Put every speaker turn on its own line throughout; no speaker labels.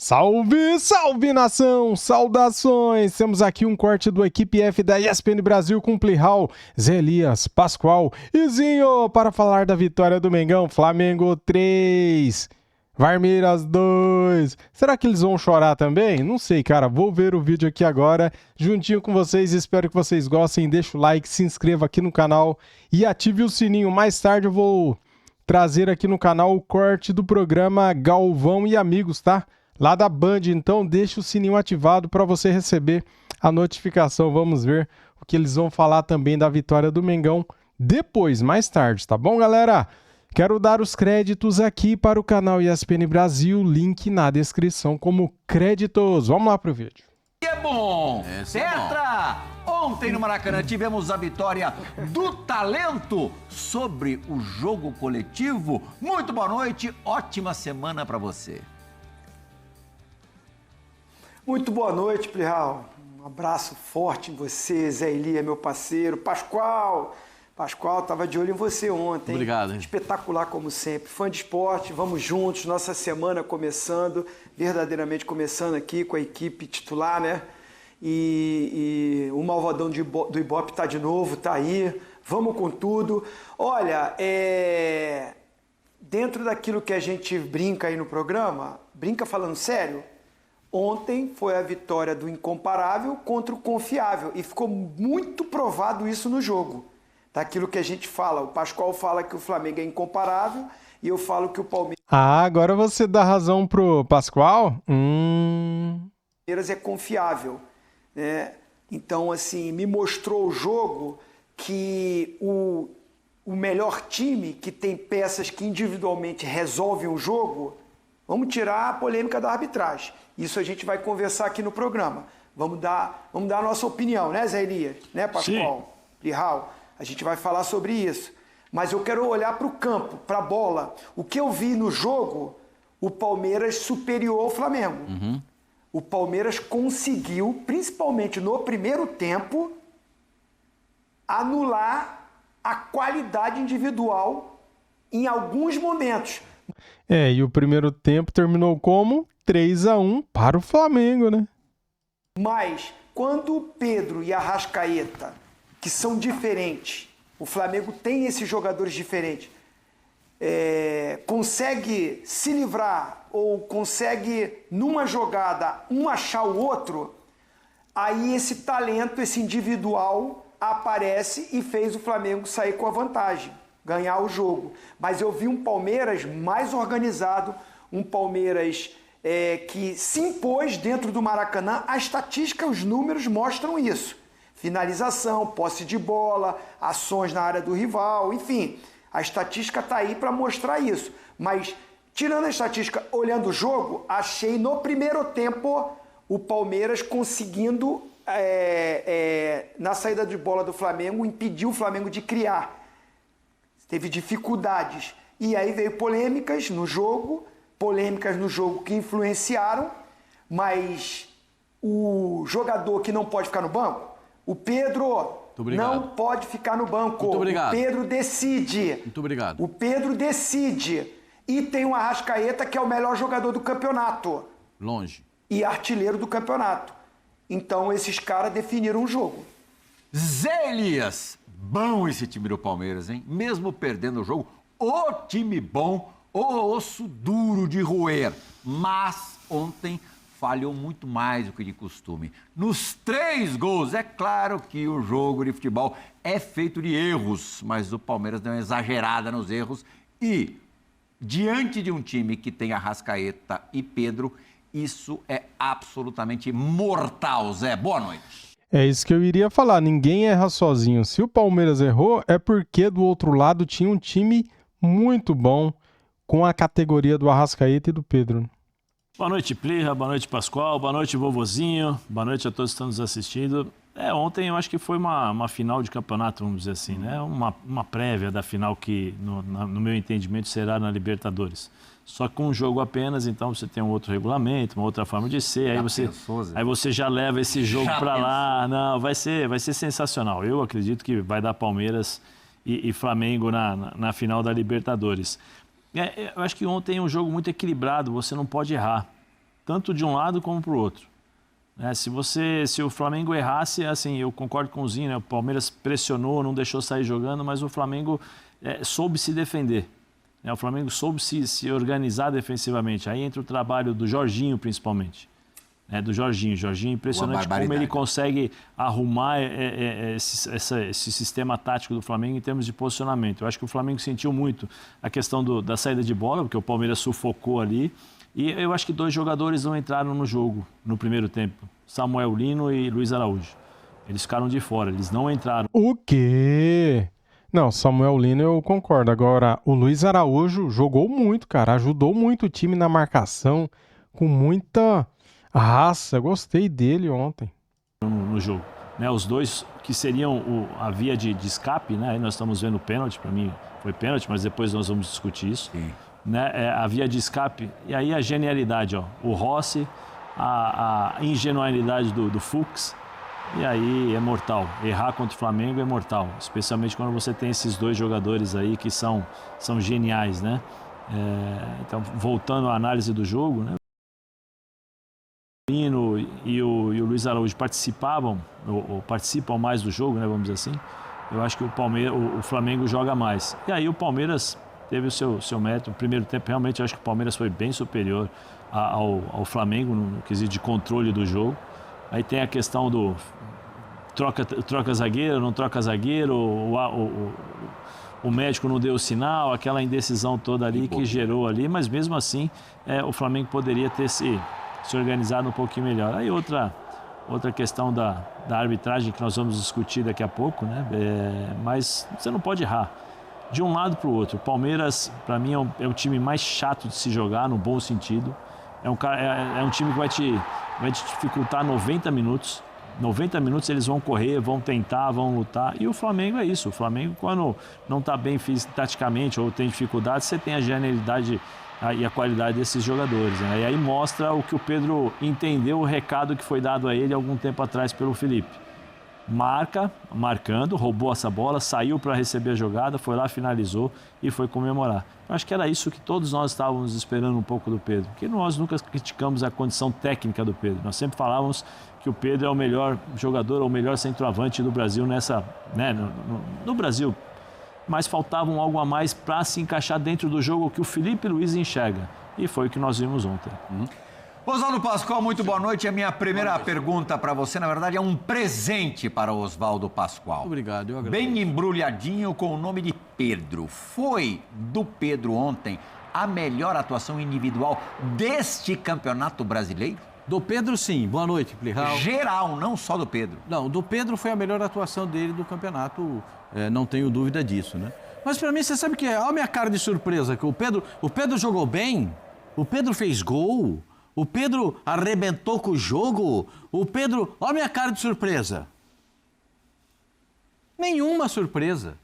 Salve, salve nação! Saudações! Temos aqui um corte do Equipe F da ESPN Brasil com Plihal, Zé Elias, Pascoal e Zinho para falar da vitória do Mengão. Flamengo 3, Varmeiras 2. Será que eles vão chorar também? Não sei, cara. Vou ver o vídeo aqui agora juntinho com vocês. Espero que vocês gostem. Deixa o like, se inscreva aqui no canal e ative o sininho. Mais tarde eu vou trazer aqui no canal o corte do programa Galvão e Amigos, tá? Lá da Band, então deixa o sininho ativado para você receber a notificação. Vamos ver o que eles vão falar também da vitória do Mengão depois, mais tarde, tá bom, galera? Quero dar os créditos aqui para o canal ESPN Brasil, link na descrição como créditos. Vamos lá pro vídeo.
É bom! Petra! Ontem no Maracanã tivemos a vitória do talento sobre o jogo coletivo. Muito boa noite, ótima semana para você.
Muito boa noite, Plihal. Um abraço forte em você, Zé Elias, meu parceiro. Pascoal, estava de olho em você ontem.
Obrigado. Hein?
Espetacular como sempre. Fã de esporte, vamos juntos. Nossa semana começando, verdadeiramente começando aqui com a equipe titular, né? E o malvadão do Ibope tá de novo, tá aí. Vamos com tudo. Olha, dentro daquilo que a gente brinca aí no programa, brinca falando sério, ontem foi a vitória do incomparável contra o confiável e ficou muito provado isso no jogo. Daquilo que a gente fala, o Pascoal fala que o Flamengo é incomparável e eu falo que o Palmeiras...
Ah, agora você dá razão pro Pascoal?
Palmeiras é confiável, né? Então, assim, me mostrou o jogo que o melhor time que tem peças que individualmente resolvem o jogo... Vamos tirar a polêmica da arbitragem. Isso a gente vai conversar aqui no programa. Vamos dar a nossa opinião, né, Zé Elias? Né, Pascoal? Plihal? A gente vai falar sobre isso. Mas eu quero olhar para o campo, para a bola. O que eu vi no jogo, o Palmeiras superior ao Flamengo. O Palmeiras conseguiu, principalmente no primeiro tempo, anular a qualidade individual em alguns momentos.
E o primeiro tempo terminou como 3-1 para o Flamengo, né?
Mas quando o Pedro e a Arrascaeta, que são diferentes, o Flamengo tem esses jogadores diferentes, consegue se livrar ou consegue, numa jogada, um achar o outro, aí esse talento, esse individual aparece e fez o Flamengo sair com a vantagem, ganhar o jogo. Mas eu vi um Palmeiras mais organizado, um Palmeiras que se impôs dentro do Maracanã. A estatística, os números mostram isso. Finalização, posse de bola, ações na área do rival, enfim. A estatística está aí para mostrar isso. Mas, tirando a estatística, olhando o jogo, achei no primeiro tempo o Palmeiras conseguindo, na saída de bola do Flamengo, impedir o Flamengo de criar. Teve dificuldades. E aí veio polêmicas no jogo que influenciaram, mas o jogador que não pode ficar no banco, o Pedro não pode ficar no banco.
Muito obrigado.
O Pedro decide.
Muito obrigado.
O Pedro decide. E tem o Arrascaeta, que é o melhor jogador do campeonato.
Longe.
E artilheiro do campeonato. Então esses caras definiram o jogo.
Zé Elias, bom esse time do Palmeiras, hein? Mesmo perdendo o jogo, o time bom, o osso duro de roer. Mas ontem falhou muito mais do que de costume. Nos 3 gols, é claro que o jogo de futebol é feito de erros, mas o Palmeiras deu uma exagerada nos erros e, diante de um time que tem Arrascaeta e Pedro, isso é absolutamente mortal. Zé, boa noite.
É isso que eu iria falar, ninguém erra sozinho. Se o Palmeiras errou, é porque do outro lado tinha um time muito bom com a categoria do Arrascaeta e do Pedro.
Boa noite, Plihal, boa noite, Pascoal, boa noite, vovozinho, boa noite a todos que estão nos assistindo. Ontem eu acho que foi uma final de campeonato, vamos dizer assim, né? Uma prévia da final que, no meu entendimento, será na Libertadores. Só com um jogo apenas, então você tem um outro regulamento, uma outra forma de ser, aí você já leva esse jogo para lá. Não, vai ser sensacional. Eu acredito que vai dar Palmeiras e Flamengo na final da Libertadores. Eu acho que ontem é um jogo muito equilibrado, você não pode errar. tanto de um lado como para o outro. Se o Flamengo errasse, assim, eu concordo com o Zinho, né? O Palmeiras pressionou, não deixou sair jogando, mas o Flamengo soube se defender. O Flamengo soube se organizar defensivamente. Aí entra o trabalho do Jorginho, principalmente. Do Jorginho. Jorginho, impressionante como ele consegue arrumar esse sistema tático do Flamengo em termos de posicionamento. Eu acho que o Flamengo sentiu muito a questão da saída de bola, porque o Palmeiras sufocou ali. E eu acho que 2 jogadores não entraram no jogo no primeiro tempo. Samuel Lino e Luiz Araújo. Eles ficaram de fora, eles não entraram.
O quê? Não, Samuel Lino eu concordo. Agora, o Luiz Araújo jogou muito, cara. Ajudou muito o time na marcação, com muita raça. Gostei dele ontem.
No jogo. Os dois que seriam a via de escape, né? Aí nós estamos vendo o pênalti, para mim foi pênalti, mas depois nós vamos discutir isso.
Sim.
A via de escape, e aí a genialidade, o Rossi, a ingenuidade do Fux, e aí é mortal. Errar contra o Flamengo é mortal, especialmente quando você tem esses 2 jogadores aí que são geniais, né? Então, voltando à análise do jogo, né? O Lino e o Luiz Araújo participam mais do jogo, né, vamos dizer assim. Eu acho que o Flamengo joga mais. E aí o Palmeiras teve o seu mérito. No primeiro tempo, realmente, eu acho que o Palmeiras foi bem superior ao Flamengo no quesito de controle do jogo. Aí tem a questão do troca zagueiro, não troca zagueiro, o médico não deu o sinal, aquela indecisão toda ali que gerou ali, mas mesmo assim o Flamengo poderia ter se organizado um pouquinho melhor. Aí outra questão da arbitragem que nós vamos discutir daqui a pouco, né? Mas você não pode errar de um lado para o outro. O Palmeiras, para mim, é um time mais chato de se jogar, no bom sentido. É um time que vai te dificultar 90 minutos. 90 minutos eles vão correr, vão tentar, vão lutar. E o Flamengo é isso. O Flamengo, quando não está bem taticamente ou tem dificuldade, você tem a genialidade e a qualidade desses jogadores, né? E aí mostra o que o Pedro entendeu, o recado que foi dado a ele algum tempo atrás pelo Felipe. Marcando, roubou essa bola, saiu para receber a jogada, foi lá, finalizou e foi comemorar. Eu acho que era isso que todos nós estávamos esperando um pouco do Pedro, porque nós nunca criticamos a condição técnica do Pedro. Nós sempre falávamos que o Pedro é o melhor jogador, ou o melhor centroavante do Brasil no Brasil. Mas faltava algo a mais para se encaixar dentro do jogo que o Felipe Luiz enxerga. E foi o que nós vimos ontem.
Oswaldo Pascoal, muito boa noite. A minha primeira pergunta para você, na verdade, é um presente para o Oswaldo Pascoal.
Obrigado, eu agradeço.
Bem embrulhadinho com o nome de Pedro. Foi do Pedro ontem a melhor atuação individual deste campeonato brasileiro?
Do Pedro, sim. Boa noite, Plihal.
Geral, não só do Pedro.
Não, do Pedro foi a melhor atuação dele do campeonato, não tenho dúvida disso, né? Mas para mim, você sabe que olha a minha cara de surpresa, que o Pedro jogou bem, o Pedro fez gol, o Pedro arrebentou com o jogo, olha a minha cara de surpresa. Nenhuma surpresa.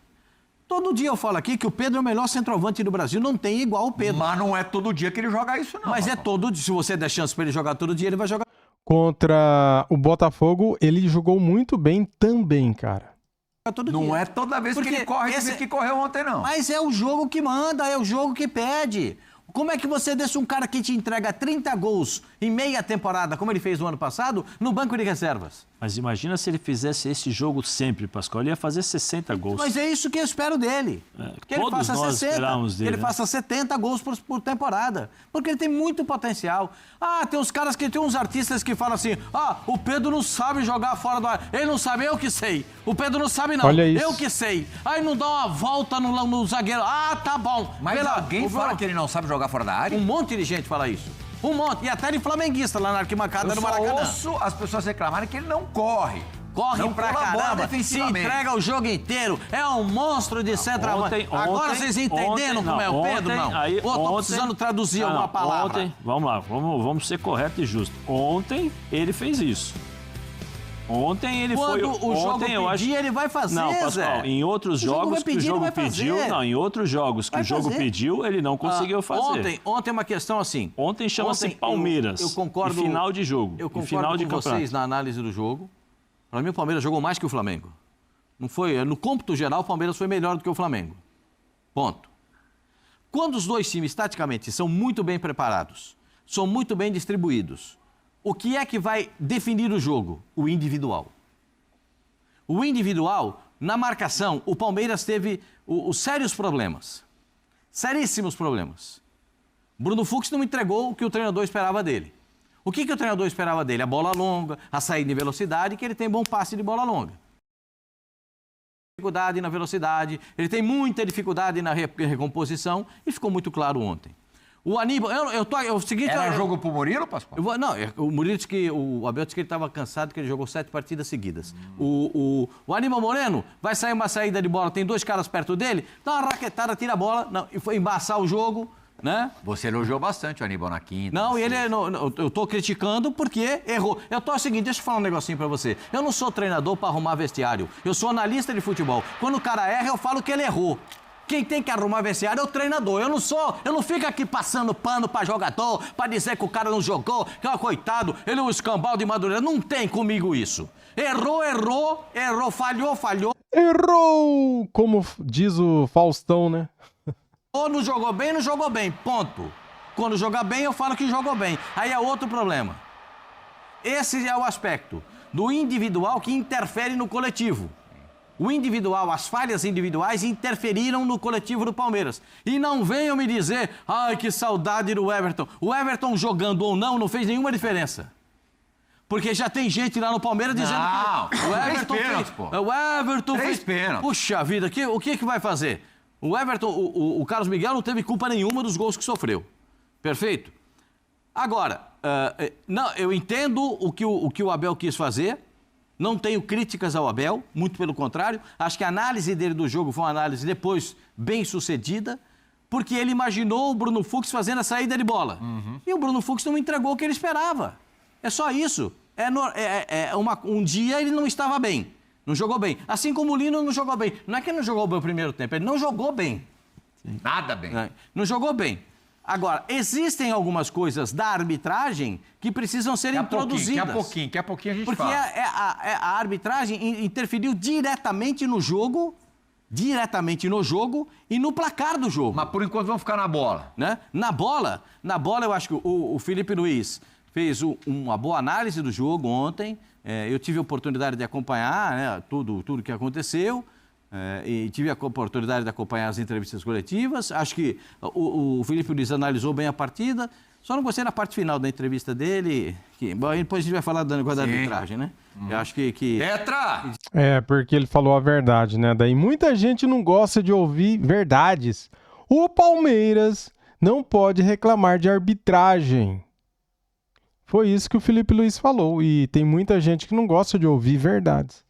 Todo dia eu falo aqui que o Pedro é o melhor centroavante do Brasil, não tem igual o Pedro.
Mas não é todo dia que ele joga isso, não.
Mas é todo dia, se você der chance para ele jogar todo dia, ele vai jogar.
Contra o Botafogo, ele jogou muito bem também, cara.
Todo
não
dia.
é toda vez que ele corre que correu ontem, não.
Mas é o jogo que manda, é o jogo que pede. Como é que você deixa um cara que te entrega 30 gols em meia temporada, como ele fez no ano passado, no banco de reservas?
Mas imagina se ele fizesse esse jogo sempre, Pascoal. Ele ia fazer 60 gols.
Mas é isso que eu espero dele. Que ele faça 60,
dele,
ele faça 70 gols por temporada. Porque ele tem muito potencial. Tem uns caras tem uns artistas que falam assim, o Pedro não sabe jogar fora do ar. Ele não sabe, eu que sei. O Pedro não sabe, não.
Olha isso.
Eu que sei. Aí não dá uma volta no zagueiro. Tá bom.
Mas alguém fala que ele não sabe jogar fora da área?
Um monte de gente fala isso. Um monte. E até de flamenguista lá na arquibancada do Maracanã.
Eu ouço as pessoas reclamarem que ele não corre.
Corre
não
pra caramba, se entrega o jogo inteiro, é um monstro de centroavante. Agora vocês entenderam como é o Pedro, não? Tô precisando traduzir alguma palavra.
Ontem, vamos lá, vamos ser correto e justo. Ontem ele fez isso. Ontem ele
foi...
Quando
o jogo pedir, ele vai fazer,
não, Pascoal, em outros jogos que o jogo pediu... Não, em outros jogos que o jogo pediu, ele não conseguiu fazer.
Ontem é uma questão assim...
Ontem chama-se Palmeiras.
Eu concordo...
E final de jogo.
Eu concordo com vocês na análise do jogo. Para mim, o Palmeiras jogou mais que o Flamengo. Não foi... No cômputo geral, o Palmeiras foi melhor do que o Flamengo. Ponto. Quando os dois times, taticamente, são muito bem preparados, são muito bem distribuídos. O que é que vai definir o jogo? O individual. O individual, na marcação, o Palmeiras teve os sérios problemas. Seríssimos problemas. Bruno Fux não entregou o que o treinador esperava dele. O que o treinador esperava dele? A bola longa, a saída em velocidade, que ele tem bom passe de bola longa. Dificuldade na velocidade, ele tem muita dificuldade na recomposição e ficou muito claro ontem. O Aníbal, o seguinte...
Era jogo pro Murilo, Pascoal?
O Murilo disse que, o Abel disse que ele estava cansado, que ele jogou 7 partidas seguidas. O Aníbal Moreno, vai sair uma saída de bola, tem 2 caras perto dele, dá uma raquetada, tira a bola, não, e foi embaçar o jogo, né?
Você elogiou bastante o Aníbal na quinta.
Não, eu tô criticando porque errou. O seguinte, deixa eu falar um negocinho pra você. Eu não sou treinador pra arrumar vestiário. Eu sou analista de futebol. Quando o cara erra, eu falo que ele errou. Quem tem que arrumar vestiário é o treinador. Eu não fico aqui passando pano pra jogador, pra dizer que o cara não jogou, que é coitado, ele é um escambau de Madureira. Não tem comigo isso. Errou, falhou.
Errou! Como diz o Faustão, né?
Ou não jogou bem, ponto. Quando joga bem, eu falo que jogou bem. Aí é outro problema. Esse é o aspecto do individual que interfere no coletivo. O individual, as falhas individuais interferiram no coletivo do Palmeiras. E não venham me dizer, ai, que saudade do Everton. O Everton jogando ou não fez nenhuma diferença. Porque já tem gente lá no Palmeiras dizendo que o Everton fez. O Everton fez. Puxa vida, o que vai fazer? O Everton, o Carlos Miguel não teve culpa nenhuma dos gols que sofreu. Perfeito? Agora, eu entendo o que o Abel quis fazer. Não tenho críticas ao Abel, muito pelo contrário. Acho que a análise dele do jogo foi uma análise depois bem sucedida, porque ele imaginou o Bruno Fux fazendo a saída de bola. E o Bruno Fux não entregou o que ele esperava. É só isso. Um dia ele não estava bem. Não jogou bem. Assim como o Lino não jogou bem. Não é que ele não jogou bem o primeiro tempo, ele não jogou bem.
Nada bem.
Não jogou bem. Agora, existem algumas coisas da arbitragem que precisam ser introduzidas.
Daqui a pouquinho a gente
fala. Porque a arbitragem interferiu diretamente no jogo e no placar do jogo.
Mas por enquanto vamos ficar na bola.
Né? Na bola eu acho que o Felipe Luiz fez uma boa análise do jogo ontem. Eu tive a oportunidade de acompanhar, né, tudo que aconteceu. E tive a oportunidade de acompanhar as entrevistas coletivas. Acho que o Felipe Luiz analisou bem a partida. Só não gostei na parte final da entrevista dele. Depois a gente vai falar do negócio da arbitragem, né? Eu acho que...
Tetra!
Porque ele falou a verdade, né? Daí muita gente não gosta de ouvir verdades. O Palmeiras não pode reclamar de arbitragem. Foi isso que o Felipe Luiz falou. E tem muita gente que não gosta de ouvir verdades.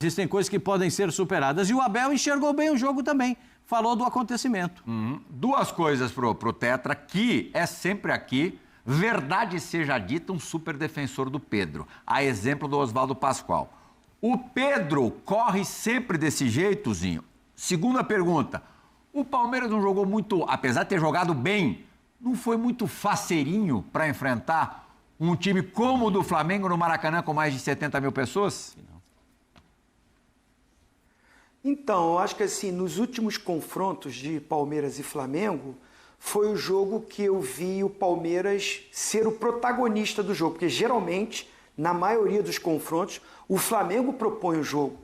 Existem coisas que podem ser superadas. E o Abel enxergou bem o jogo também. Falou do acontecimento.
2 coisas pro Tetra, que é sempre aqui, verdade seja dita, um super defensor do Pedro. A exemplo do Oswaldo Pascoal. O Pedro corre sempre desse jeito, Zinho. Segunda pergunta. O Palmeiras não jogou muito, apesar de ter jogado bem, não foi muito faceirinho para enfrentar um time como o do Flamengo no Maracanã com mais de 70 mil pessoas?
Então, eu acho que assim, nos últimos confrontos de Palmeiras e Flamengo, foi o jogo que eu vi o Palmeiras ser o protagonista do jogo, porque geralmente, na maioria dos confrontos, o Flamengo propõe o jogo.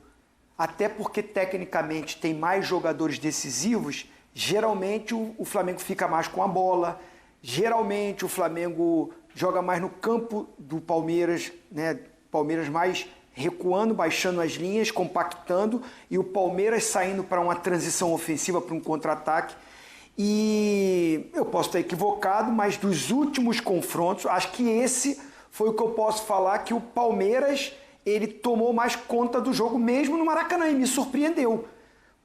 Até porque, tecnicamente, tem mais jogadores decisivos, geralmente o Flamengo fica mais com a bola, geralmente o Flamengo joga mais no campo do Palmeiras, né? Palmeiras mais recuando, baixando as linhas, compactando, e o Palmeiras saindo para uma transição ofensiva, para um contra-ataque. E eu posso estar equivocado, mas dos últimos confrontos, acho que esse foi o que eu posso falar, que o Palmeiras ele tomou mais conta do jogo, mesmo no Maracanã, e me surpreendeu.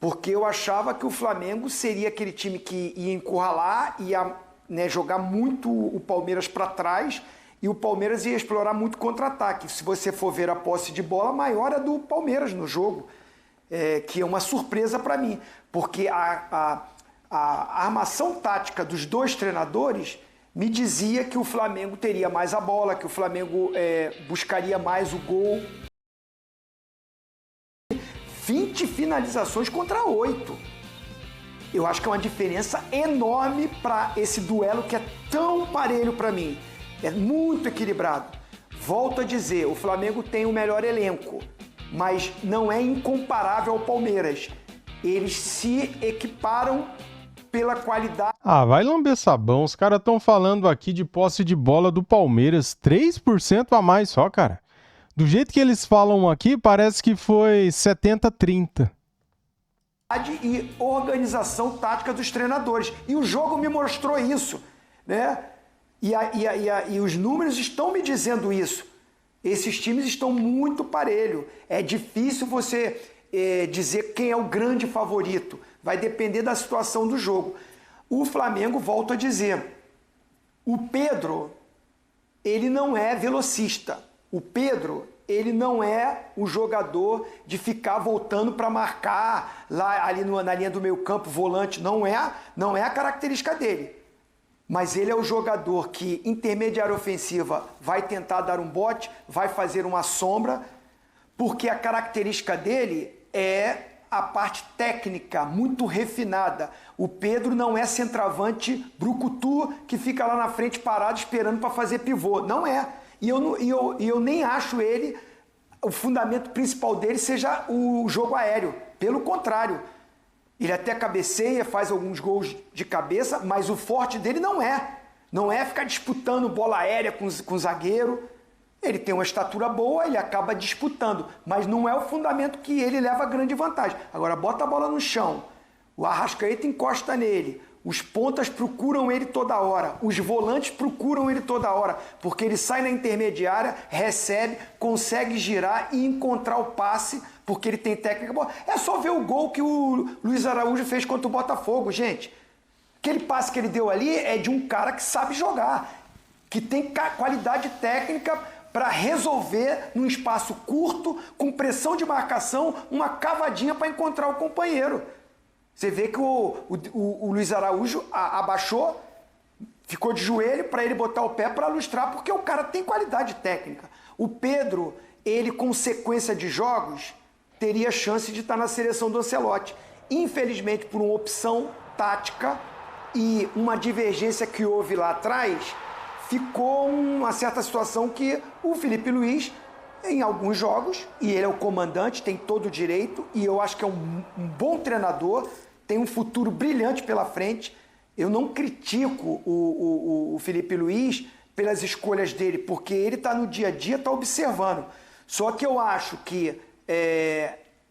Porque eu achava que o Flamengo seria aquele time que ia encurralar, ia, né, jogar muito o Palmeiras para trás, e o Palmeiras ia explorar muito contra-ataque. Se você for ver a posse de bola, a maior é do Palmeiras no jogo, que é uma surpresa para mim. Porque a armação tática dos 2 treinadores me dizia que o Flamengo teria mais a bola, que o Flamengo buscaria mais o gol. 20 finalizações contra 8. Eu acho que é uma diferença enorme para esse duelo que é tão parelho para mim. É muito equilibrado. Volto a dizer, o Flamengo tem o melhor elenco, mas não é incomparável ao Palmeiras. Eles se equiparam pela qualidade.
Ah, vai lamber sabão. Os caras estão falando aqui de posse de bola do Palmeiras. 3% a mais só, cara. Do jeito que eles falam aqui, parece que foi 70-30.
E organização tática dos treinadores. E o jogo me mostrou isso, né? E os números estão me dizendo isso. Esses times estão muito parelho. É difícil você dizer quem é o grande favorito. Vai depender da situação do jogo. O Flamengo, volto a dizer, o Pedro, ele não é velocista. O Pedro, ele não é o jogador de ficar voltando para marcar lá ali na linha do meio campo, volante. Não é a característica dele. Mas ele é o jogador que, intermediária ofensiva, vai tentar dar um bote, vai fazer uma sombra, porque a característica dele é a parte técnica, muito refinada. O Pedro não é centroavante brucutu que fica lá na frente parado esperando para fazer pivô. Não é. E eu nem acho ele, o fundamento principal dele seja o jogo aéreo. Pelo contrário. Ele até cabeceia, faz alguns gols de cabeça, mas o forte dele não é. Não é ficar disputando bola aérea com o zagueiro. Ele tem uma estatura boa, ele acaba disputando, mas não é o fundamento que ele leva grande vantagem. Agora, bota a bola no chão, o Arrascaeta encosta nele, os pontas procuram ele toda hora, os volantes procuram ele toda hora, porque ele sai na intermediária, recebe, consegue girar e encontrar o passe, porque ele tem técnica boa. É só ver o gol que o Luiz Araújo fez contra o Botafogo, gente. Aquele passe que ele deu ali é de um cara que sabe jogar, que tem qualidade técnica para resolver num espaço curto, com pressão de marcação, uma cavadinha para encontrar o companheiro. Você vê que o Luiz Araújo abaixou, ficou de joelho para ele botar o pé para lustrar, porque o cara tem qualidade técnica. O Pedro, ele com sequência de jogos, teria chance de estar na seleção do Ancelotti. Infelizmente, por uma opção tática e uma divergência que houve lá atrás, ficou uma certa situação que o Felipe Luiz, em alguns jogos, e ele é o comandante, tem todo o direito, e eu acho que é um bom treinador, tem um futuro brilhante pela frente. Eu não critico o Felipe Luiz pelas escolhas dele, porque ele está no dia a dia, está observando. Só que eu acho que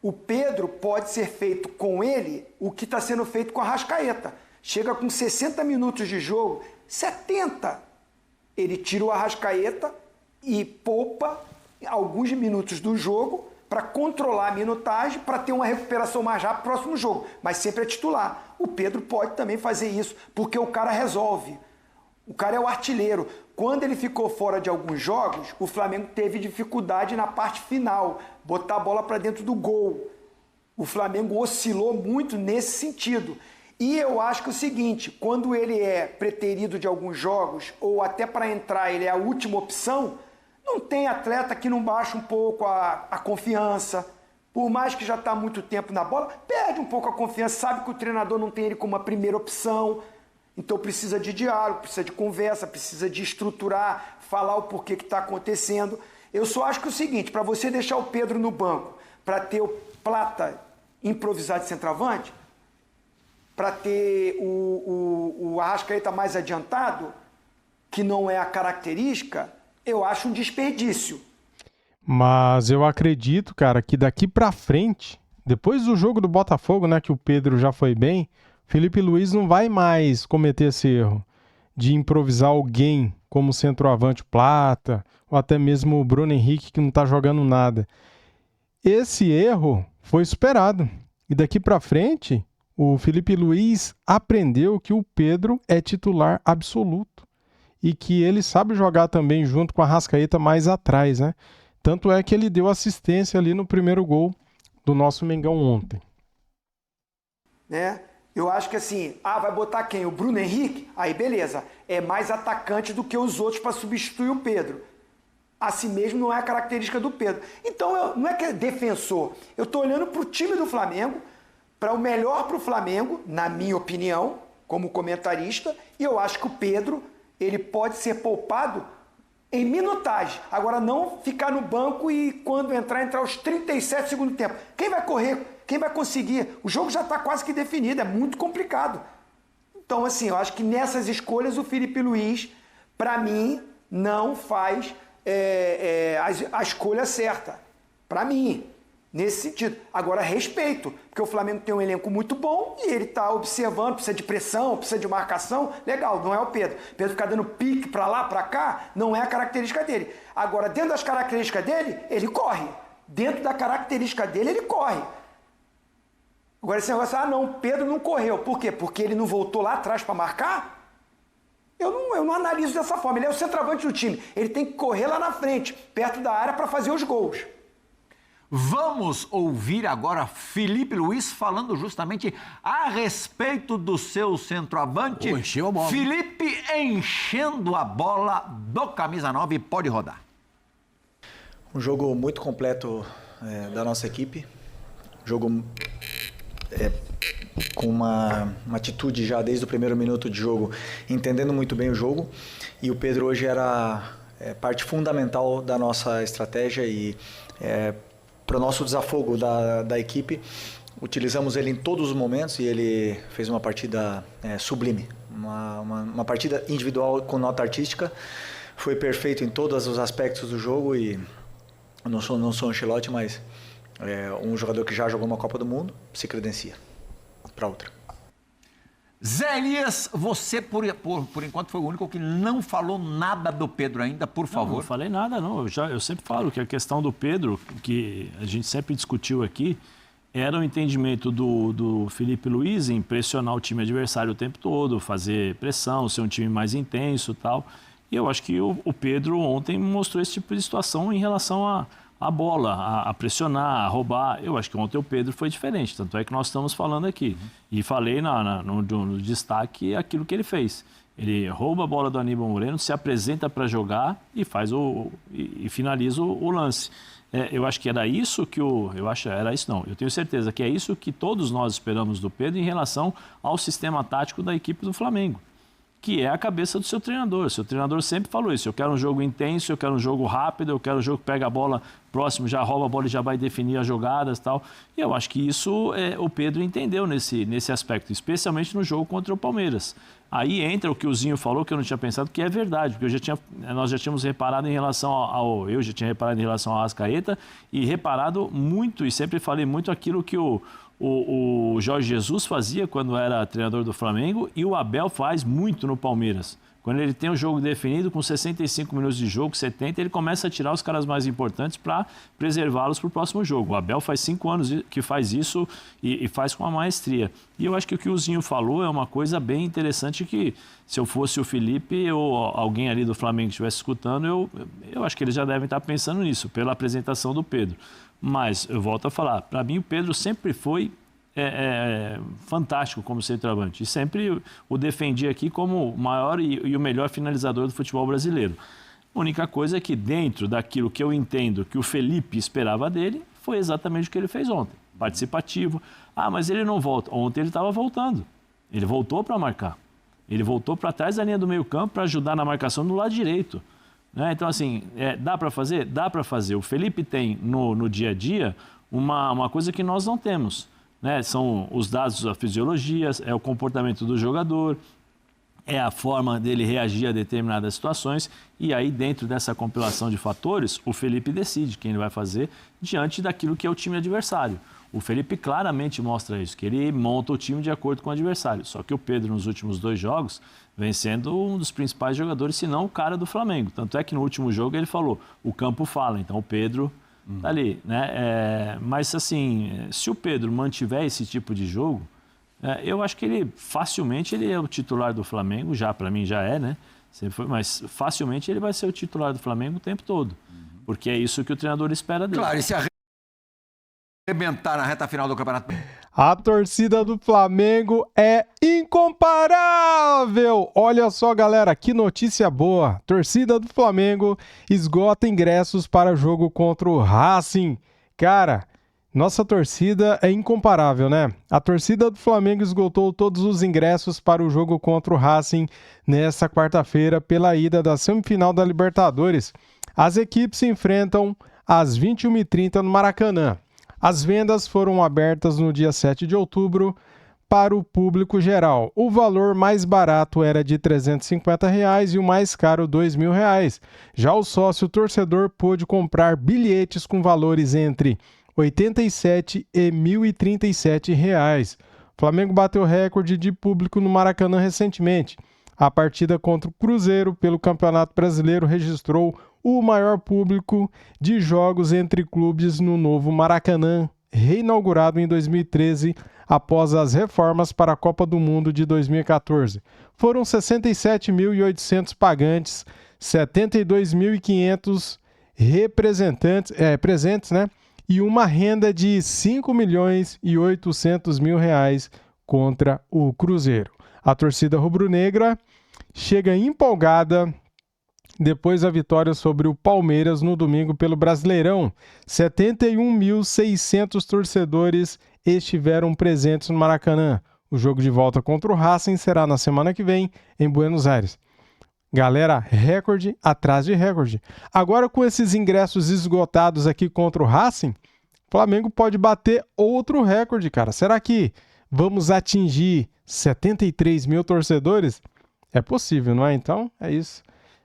o Pedro pode ser feito com ele o que está sendo feito com a Arrascaeta. Chega com 60 minutos de jogo, 70, ele tira o Arrascaeta e poupa alguns minutos do jogo para controlar a minutagem, para ter uma recuperação mais rápida no próximo jogo, mas sempre é titular. O Pedro pode também fazer isso, porque o cara resolve. O cara é o artilheiro. Quando ele ficou fora de alguns jogos, o Flamengo teve dificuldade na parte final, botar a bola para dentro do gol. O Flamengo oscilou muito nesse sentido. E eu acho que é o seguinte, quando ele é preterido de alguns jogos, ou até para entrar ele é a última opção, não tem atleta que não baixa um pouco a confiança. Por mais que já está há muito tempo na bola, perde um pouco a confiança, sabe que o treinador não tem ele como a primeira opção. Então precisa de diálogo, precisa de conversa, precisa de estruturar, falar o porquê que está acontecendo. Eu só acho que é o seguinte, para você deixar o Pedro no banco, para ter o Plata improvisado de centroavante, para ter o Arrascaeta mais adiantado, que não é a característica, eu acho um desperdício.
Mas eu acredito, cara, que daqui pra frente, depois do jogo do Botafogo, né, que o Pedro já foi bem, Felipe Luiz não vai mais cometer esse erro de improvisar alguém como centroavante Plata, ou até mesmo o Bruno Henrique, que não tá jogando nada. Esse erro foi superado. E daqui pra frente, o Felipe Luiz aprendeu que o Pedro é titular absoluto. E que ele sabe jogar também junto com a Arrascaeta mais atrás, né? Tanto é que ele deu assistência ali no primeiro gol do nosso Mengão ontem.
Né? Eu acho que assim, vai botar quem? O Bruno Henrique? Aí beleza, é mais atacante do que os outros para substituir o Pedro. Assim mesmo não é a característica do Pedro. Então não é que é defensor, eu estou olhando para o time do Flamengo, para o melhor para o Flamengo, na minha opinião, como comentarista, e eu acho que o Pedro, ele pode ser poupado em minutagem. Agora, não ficar no banco e quando entrar aos 37 segundos do tempo. Quem vai correr? Quem vai conseguir? O jogo já está quase que definido, é muito complicado. Então, assim, eu acho que nessas escolhas o Felipe Luiz, para mim, não faz a escolha certa. Para mim, nesse sentido. Agora, respeito, porque o Flamengo tem um elenco muito bom e ele está observando, precisa de pressão, precisa de marcação. Legal, não é o Pedro. O Pedro ficar dando pique para lá, para cá, não é a característica dele. Agora, dentro das características dele, ele corre. Dentro da característica dele, ele corre. Agora, esse negócio, não, o Pedro não correu. Por quê? Porque ele não voltou lá atrás para marcar? Eu não analiso dessa forma. Ele é o centroavante do time. Ele tem que correr lá na frente, perto da área, para fazer os gols.
Vamos ouvir agora Felipe Luiz falando justamente a respeito do seu centroavante.
Encheu a bola.
Felipe enchendo a bola do camisa 9, pode rodar.
Um jogo muito completo da nossa equipe. Jogo com uma atitude já desde o primeiro minuto de jogo, entendendo muito bem o jogo. E o Pedro hoje era parte fundamental da nossa estratégia e para o nosso desafogo da equipe, utilizamos ele em todos os momentos e ele fez uma partida sublime. Uma partida individual com nota artística. Foi perfeito em todos os aspectos do jogo e eu não sou um Ancelotti, mas um jogador que já jogou uma Copa do Mundo se credencia para outra.
Zé Elias, você por enquanto foi o único que não falou nada do Pedro ainda, por favor.
Não falei nada, não. Eu sempre falo que a questão do Pedro, que a gente sempre discutiu aqui, era o entendimento do Felipe Luiz em pressionar o time adversário o tempo todo, fazer pressão, ser um time mais intenso e tal. E eu acho que o Pedro ontem mostrou esse tipo de situação em relação a bola, a pressionar, a roubar. Eu acho que ontem o Pedro foi diferente, tanto é que nós estamos falando aqui. E falei no destaque aquilo que ele fez. Ele rouba a bola do Aníbal Moreno, se apresenta para jogar e e finaliza o lance. Eu acho que era isso que eu tenho certeza que é isso que todos nós esperamos do Pedro em relação ao sistema tático da equipe do Flamengo, que é a cabeça do seu treinador. Seu treinador sempre falou isso: eu quero um jogo intenso, eu quero um jogo rápido, eu quero um jogo que pega a bola próximo, já rouba a bola e já vai definir as jogadas e tal. E eu acho que isso o Pedro entendeu nesse aspecto, especialmente no jogo contra o Palmeiras. Aí entra o que o Zinho falou, que eu não tinha pensado, que é verdade, porque nós já tínhamos reparado em relação eu já tinha reparado em relação ao Arrascaeta e reparado muito, e sempre falei muito aquilo que o Jorge Jesus fazia quando era treinador do Flamengo e o Abel faz muito no Palmeiras. Quando ele tem o jogo definido, com 65 minutos de jogo, 70, ele começa a tirar os caras mais importantes para preservá-los para o próximo jogo. O Abel faz 5 anos que faz isso e faz com uma maestria. E eu acho que o que o Zinho falou é uma coisa bem interessante que, se eu fosse o Felipe ou alguém ali do Flamengo que estivesse escutando, eu acho que eles já devem estar pensando nisso, pela apresentação do Pedro. Mas, eu volto a falar, para mim o Pedro sempre foi fantástico como centroavante. E sempre o defendi aqui como o maior e o melhor finalizador do futebol brasileiro. A única coisa é que dentro daquilo que eu entendo que o Felipe esperava dele, foi exatamente o que ele fez ontem. Participativo. Mas ele não volta. Ontem ele estava voltando. Ele voltou para marcar. Ele voltou para trás da linha do meio campo para ajudar na marcação do lado direito. Então, assim, dá para fazer? Dá para fazer. O Felipe tem no dia a dia uma coisa que nós não temos. São os dados da fisiologia, é o comportamento do jogador, é a forma dele reagir a determinadas situações. E aí, dentro dessa compilação de fatores, o Felipe decide quem ele vai fazer diante daquilo que é o time adversário. O Felipe claramente mostra isso, que ele monta o time de acordo com o adversário. Só que o Pedro, nos últimos 2 jogos, vem sendo um dos principais jogadores, se não o cara do Flamengo. Tanto é que no último jogo ele falou, o campo fala, então o Pedro tá ali, né? Mas assim, se o Pedro mantiver esse tipo de jogo, eu acho que ele facilmente ele é o titular do Flamengo, já para mim já é, né? Sempre foi, mas facilmente ele vai ser o titular do Flamengo o tempo todo, porque é isso que o treinador espera dele.
Claro, e se arrebentar na reta final do campeonato.
A torcida do Flamengo é incomparável! Olha só, galera, que notícia boa! Torcida do Flamengo esgota ingressos para o jogo contra o Racing. Cara, Nossa torcida é incomparável, né? A torcida do Flamengo esgotou todos os ingressos para o jogo contra o Racing nesta quarta-feira pela ida da semifinal da Libertadores. As equipes se enfrentam às 21h30 no Maracanã. As vendas foram abertas no dia 7 de outubro para o público geral. O valor mais barato era de R$ 350 e o mais caro R$ 2.000. Já o sócio torcedor pôde comprar bilhetes com valores entre R$ 87 e R$ 1.037. O Flamengo bateu recorde de público no Maracanã recentemente. A partida contra o Cruzeiro pelo Campeonato Brasileiro registrou o maior público de jogos entre clubes no novo Maracanã, reinaugurado em 2013 após as reformas para a Copa do Mundo de 2014. Foram 67.800 pagantes, 72.500 presentes, né? E uma renda de R$ 5.800.000 contra o Cruzeiro. A torcida rubro-negra chega empolgada depois da vitória sobre o Palmeiras no domingo pelo Brasileirão. 71.600 torcedores estiveram presentes no Maracanã. O jogo de volta contra o Racing será na semana que vem em Buenos Aires. Galera, recorde atrás de recorde. Agora, com esses ingressos esgotados aqui contra o Racing, o Flamengo pode bater outro recorde, cara. Será que vamos atingir 73 mil torcedores? É possível, não é? Então, é isso.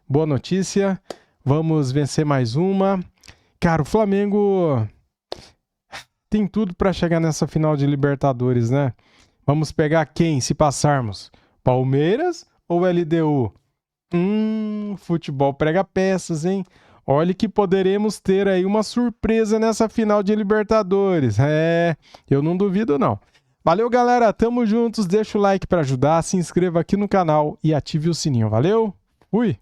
Boa notícia. Vamos vencer mais uma. Cara, o Flamengo tem tudo para chegar nessa final de Libertadores, né? Vamos pegar quem se passarmos? Palmeiras ou LDU? Futebol prega peças, hein? Olha que poderemos ter aí uma surpresa nessa final de Libertadores. Eu não duvido não. Valeu, galera. Tamo juntos. Deixa o like para ajudar, se inscreva aqui no canal e ative o sininho. Valeu? Fui!